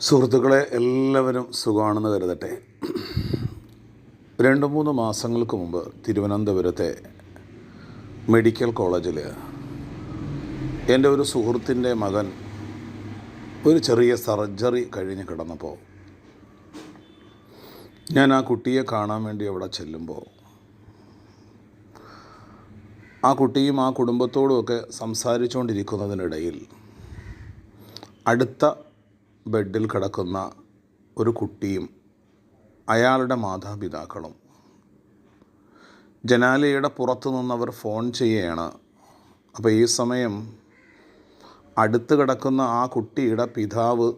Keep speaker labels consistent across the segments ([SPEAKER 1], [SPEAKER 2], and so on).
[SPEAKER 1] സുഹൃത്തുക്കളെ, എല്ലാവരും സുഖമാണെന്ന് കരുതട്ടെ. 2-3 മാസങ്ങൾക്ക് മുമ്പ് തിരുവനന്തപുരത്തെ മെഡിക്കൽ കോളേജിൽ എൻ്റെ ഒരു സുഹൃത്തിൻ്റെ മകൻ ഒരു ചെറിയ സർജറി കഴിഞ്ഞ് കിടന്നപ്പോൾ ഞാൻ ആ കുട്ടിയെ കാണാൻ വേണ്ടി അവിടെ ചെല്ലുമ്പോൾ ആ കുട്ടിയും ആ കുടുംബത്തോടുമൊക്കെ സംസാരിച്ചുകൊണ്ടിരിക്കുന്നതിനിടയിൽ അടുത്ത ബെഡിൽ കിടക്കുന്ന ഒരു കുട്ടിയും അയാളുടെ മാതാപിതാക്കളും ജനാലയുടെ പുറത്തു നിന്നവർ ഫോൺ ചെയ്യുകയാണ്. അപ്പോൾ ഈ സമയം അടുത്ത് കിടക്കുന്ന ആ കുട്ടിയുടെ പിതാവ്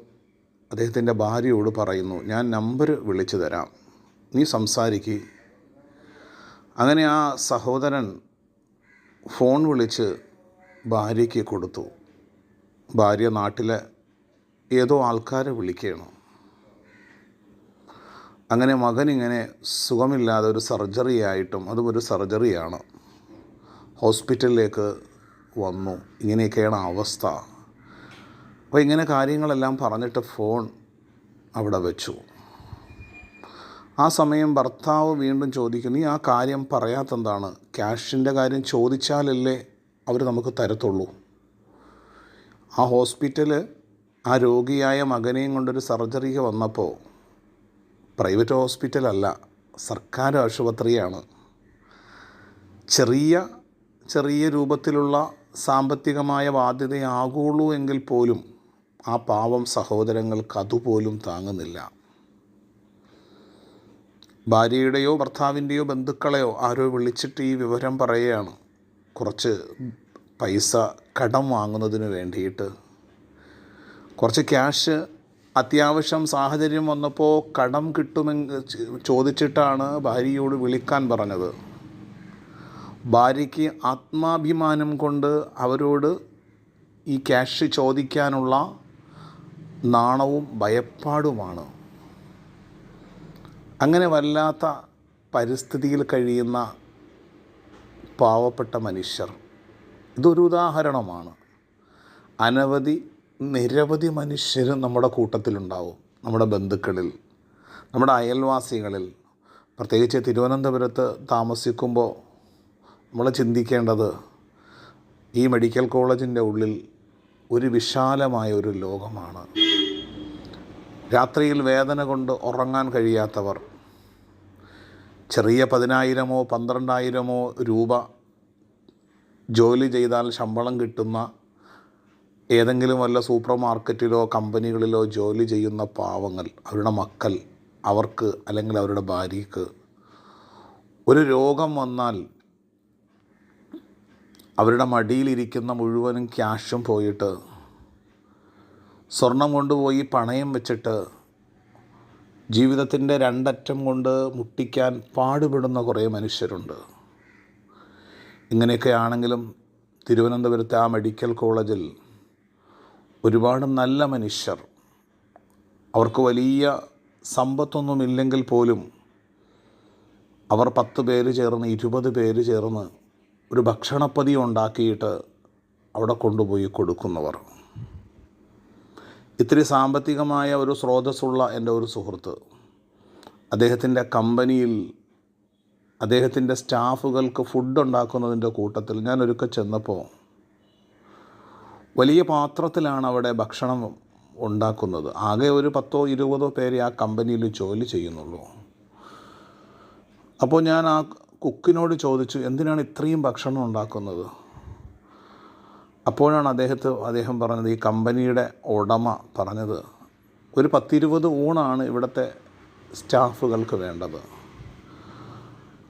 [SPEAKER 1] അദ്ദേഹത്തിൻ്റെ ഭാര്യയോട് പറയുന്നു, ഞാൻ നമ്പർ വിളിച്ചു തരാം, നീ സംസാരിക്കുക. അങ്ങനെ ആ സഹോദരൻ ഫോൺ വിളിച്ച് ഭാര്യയ്ക്ക് കൊടുത്തു. ഭാര്യ നാട്ടിലെ ഏതോ ആൾക്കാരെ വിളിക്കുകയാണ്. അങ്ങനെ മകനിങ്ങനെ സുഖമില്ലാതെ ഒരു സർജറി ആയിട്ടും, അതും ഒരു സർജറിയാണ്, ഹോസ്പിറ്റലിലേക്ക് വന്നു. ഇങ്ങനെയൊക്കെയാണ് അവസ്ഥ. അപ്പോൾ ഇങ്ങനെ കാര്യങ്ങളെല്ലാം പറഞ്ഞിട്ട് ഫോൺ അവിടെ വെച്ചു. ആ സമയം ഭർത്താവ് വീണ്ടും ചോദിക്കുന്നു, നീ ആ കാര്യം പറയാത്തെന്താണ്? ക്യാഷിൻ്റെ കാര്യം ചോദിച്ചാലല്ലേ അവർ നമുക്ക് തരത്തുള്ളൂ. ആ ഹോസ്പിറ്റല് ആ രോഗിയായ മകനെയും കൊണ്ടൊരു സർജറിക്ക് വന്നപ്പോൾ പ്രൈവറ്റ് ഹോസ്പിറ്റലല്ല, സർക്കാർ ആശുപത്രിയാണ്. ചെറിയ രൂപത്തിലുള്ള സാമ്പത്തികമായ ബാധ്യതയാകുള്ളൂ എങ്കിൽ പോലും ആ പാവം സഹോദരങ്ങൾക്ക് അതുപോലും താങ്ങുന്നില്ല. ഭാര്യയുടെയോ ഭർത്താവിൻ്റെയോ ബന്ധുക്കളെയോ ആരോ വിളിച്ചിട്ട് ഈ വിവരം പറയുകയാണ്. കുറച്ച് പൈസ കടം വാങ്ങുന്നതിന് വേണ്ടിയിട്ട്, കുറച്ച് ക്യാഷ് അത്യാവശ്യം സാഹചര്യം വന്നപ്പോൾ കടം കിട്ടുമെന്ന് ചോദിച്ചിട്ടാണ് ഭാര്യയോട് വിളിക്കാൻ പറഞ്ഞത്. ഭാര്യയ്ക്ക് ആത്മാഭിമാനം കൊണ്ട് അവരോട് ഈ ക്യാഷ് ചോദിക്കാനുള്ള നാണവും ഭയപ്പാടുമാണ്. അങ്ങനെ വല്ലാത്ത പരിസ്ഥിതിയിൽ കഴിയുന്ന പാവപ്പെട്ട മനുഷ്യർ, ഇതൊരു ഉദാഹരണമാണ്. നിരവധി മനുഷ്യരും നമ്മുടെ കൂട്ടത്തിലുണ്ടാവും, നമ്മുടെ ബന്ധുക്കളിൽ, നമ്മുടെ അയൽവാസികളിൽ. പ്രത്യേകിച്ച് തിരുവനന്തപുരത്ത് താമസിക്കുമ്പോൾ നമ്മൾ ചിന്തിക്കേണ്ടത്, ഈ മെഡിക്കൽ കോളേജിൻ്റെ ഉള്ളിൽ ഒരു വിശാലമായ ഒരു ലോകമാണ്. രാത്രിയിൽ വേദന കൊണ്ട് ഉറങ്ങാൻ കഴിയാത്തവർ, ചെറിയ 10,000-ഓ 12,000-ഓ രൂപ ജോലി ചെയ്താൽ ശമ്പളം കിട്ടുന്ന ഏതെങ്കിലും വല്ല സൂപ്പർ മാർക്കറ്റിലോ കമ്പനികളിലോ ജോലി ചെയ്യുന്ന പാവങ്ങൾ, അവരുടെ മക്കൾ, അവർക്ക് അല്ലെങ്കിൽ അവരുടെ ഭാര്യയ്ക്ക് ഒരു രോഗം വന്നാൽ അവരുടെ മടിയിലിരിക്കുന്ന മുഴുവനും ക്യാഷും പോയിട്ട് സ്വർണം കൊണ്ടുപോയി പണയം വെച്ചിട്ട് ജീവിതത്തിൻ്റെ രണ്ടറ്റം കൊണ്ട് മുട്ടിക്കാൻ പാടുപെടുന്ന കുറേ മനുഷ്യരുണ്ട്. ഇങ്ങനെയൊക്കെ ആണെങ്കിലും തിരുവനന്തപുരത്തെ ആ മെഡിക്കൽ കോളേജിൽ ഒരുപാട് നല്ല മനുഷ്യർ, അവർക്ക് വലിയ സമ്പത്തൊന്നുമില്ലെങ്കിൽ പോലും അവർ 10 പേര് ചേർന്ന് 20 പേര് ചേർന്ന് ഒരു ഭക്ഷണപ്പതി ഉണ്ടാക്കിയിട്ട് അവിടെ കൊണ്ടുപോയി കൊടുക്കുന്നവർ. ഇത്തിരി സാമ്പത്തികമായ ഒരു സ്രോതസ്സുള്ള എൻ്റെ ഒരു സുഹൃത്ത്, അദ്ദേഹത്തിൻ്റെ കമ്പനിയിൽ അദ്ദേഹത്തിൻ്റെ സ്റ്റാഫുകൾക്ക് ഫുഡ് ഉണ്ടാക്കുന്നതിൻ്റെ കൂട്ടത്തിൽ ഞാൻ ഒരിക്കൽ ചെന്നപ്പോൾ വലിയ പാത്രത്തിലാണ് അവിടെ ഭക്ഷണം ഉണ്ടാക്കുന്നത്. ആകെ ഒരു 10-20 പേരെ ആ കമ്പനിയിൽ ജോലി ചെയ്യുന്നുള്ളൂ. അപ്പോൾ ഞാൻ ആ കുക്കിനോട് ചോദിച്ചു, എന്തിനാണ് ഇത്രയും ഭക്ഷണം ഉണ്ടാക്കുന്നത്? അപ്പോഴാണ് അദ്ദേഹം പറഞ്ഞത്, ഈ കമ്പനിയുടെ ഉടമ പറഞ്ഞത്, ഒരു 10-20 ഊണാണ് ഇവിടുത്തെ സ്റ്റാഫുകൾക്ക് വേണ്ടത്.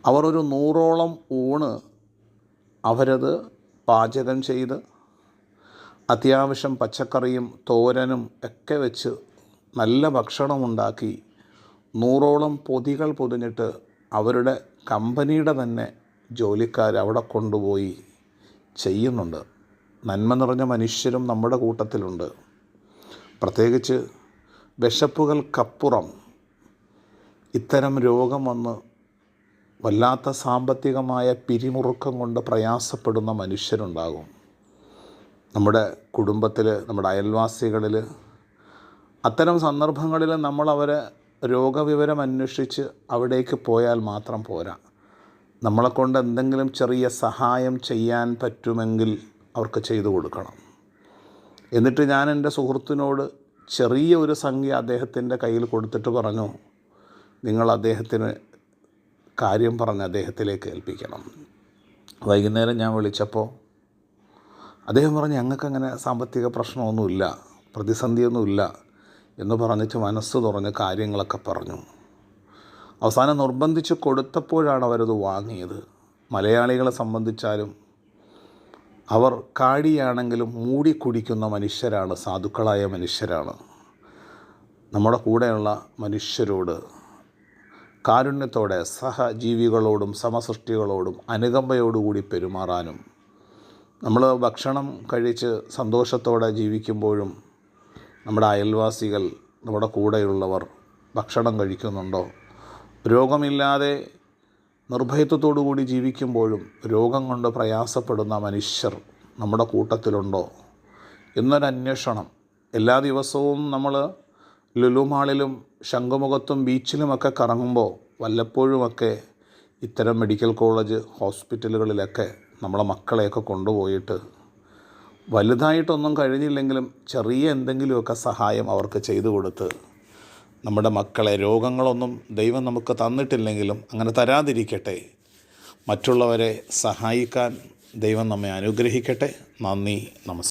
[SPEAKER 1] അവർ ഒരു 100ഓളം ഊണ് അവരത് പാചകം ചെയ്ത് അത്യാവശ്യം പച്ചക്കറിയും തോരനും ഒക്കെ വെച്ച് നല്ല ഭക്ഷണമുണ്ടാക്കി 100ഓളം പൊതികൾ പൊതിഞ്ഞിട്ട് അവരുടെ കമ്പനിയുടെ തന്നെ ജോലിക്കാർ അവിടെ കൊണ്ടുപോയി ചെയ്യുന്നുണ്ട്. നന്മ നിറഞ്ഞ മനുഷ്യരും നമ്മുടെ കൂട്ടത്തിലുണ്ട്. പ്രത്യേകിച്ച് വിശപ്പുകൾക്കപ്പുറം ഇത്തരം രോഗം വന്ന് വല്ലാത്ത സാമ്പത്തികമായ പിരിമുറുക്കം കൊണ്ട് പ്രയാസപ്പെടുന്ന മനുഷ്യരുണ്ടാകും. നമ്മുടെ കുടുംബത്തിൽ, നമ്മുടെ അയൽവാസികളിൽ അത്തരം സന്ദർഭങ്ങളിൽ നമ്മൾ അവരെ രോഗവിവരം അന്വേഷിച്ച് അവിടേക്ക് പോയാൽ മാത്രം പോരാ. നമ്മളെക്കൊണ്ട് എന്തെങ്കിലും ചെറിയ സഹായം ചെയ്യാൻ പറ്റുമെങ്കിൽ അവർക്ക് ചെയ്തു കൊടുക്കണം. എന്നിട്ട് ഞാൻ എൻ്റെ സുഹൃത്തിനോട് ചെറിയ ഒരു സംഖ്യ അദ്ദേഹത്തിൻ്റെ കയ്യിൽ കൊടുത്തിട്ട് പറഞ്ഞു, നിങ്ങൾ അദ്ദേഹത്തിന് കാര്യം പറഞ്ഞ് അദ്ദേഹത്തിലേക്ക് ഏൽപ്പിക്കണം. വൈകുന്നേരം ഞാൻ വിളിച്ചപ്പോൾ അദ്ദേഹം പറഞ്ഞു, ഞങ്ങൾക്കങ്ങനെ സാമ്പത്തിക പ്രശ്നമൊന്നുമില്ല, പ്രതിസന്ധിയൊന്നുമില്ല എന്ന് പറഞ്ഞിട്ട് മനസ്സ് തുറന്ന് കാര്യങ്ങളൊക്കെ പറഞ്ഞു. അവസാനം നിർബന്ധിച്ച് കൊടുത്തപ്പോഴാണ് അവരത് വാങ്ങിയത്. മലയാളികളെ സംബന്ധിച്ചാലും അവർ കാടിയാണെങ്കിലും മൂടി കുടിക്കുന്ന മനുഷ്യരാണ്, സാധുക്കളായ മനുഷ്യരാണ്. നമ്മുടെ കൂടെയുള്ള മനുഷ്യരോട് കാരുണ്യത്തോടെ സഹജീവികളോടും സമസൃഷ്ടികളോടും അനുകമ്പയോടുകൂടി പെരുമാറാനും, നമ്മൾ ഭക്ഷണം കഴിച്ച് സന്തോഷത്തോടെ ജീവിക്കുമ്പോഴും നമ്മുടെ അയൽവാസികൾ, നമ്മുടെ കൂടെയുള്ളവർ ഭക്ഷണം കഴിക്കുന്നുണ്ടോ, രോഗമില്ലാതെ നിർഭയത്വത്തോടു കൂടി ജീവിക്കുമ്പോഴും രോഗം കൊണ്ട് പ്രയാസപ്പെടുന്ന മനുഷ്യർ നമ്മുടെ കൂട്ടത്തിലുണ്ടോ എന്നൊരന്വേഷണം. എല്ലാ ദിവസവും നമ്മൾ ലുലു മാളിലും ശംഖുമുഖത്തും ബീച്ചിലുമൊക്കെ കറങ്ങുമ്പോൾ വല്ലപ്പോഴുമൊക്കെ ഇത്തരം മെഡിക്കൽ കോളേജ് ഹോസ്പിറ്റലുകളിലൊക്കെ നമ്മളെ മക്കളെയൊക്കെ കൊണ്ടുപോയിട്ട് വലുതായിട്ടൊന്നും കഴിഞ്ഞില്ലെങ്കിലും ചെറിയ എന്തെങ്കിലുമൊക്കെ സഹായം അവർക്ക് ചെയ്തു കൊടുത്ത് നമ്മുടെ മക്കളെ, രോഗങ്ങളൊന്നും ദൈവം നമുക്ക് തന്നിട്ടില്ലെങ്കിലും അങ്ങനെ തരാതിരിക്കട്ടെ, മറ്റുള്ളവരെ സഹായിക്കാൻ ദൈവം നമ്മെ അനുഗ്രഹിക്കട്ടെ. നന്ദി, നമസ്കാരം.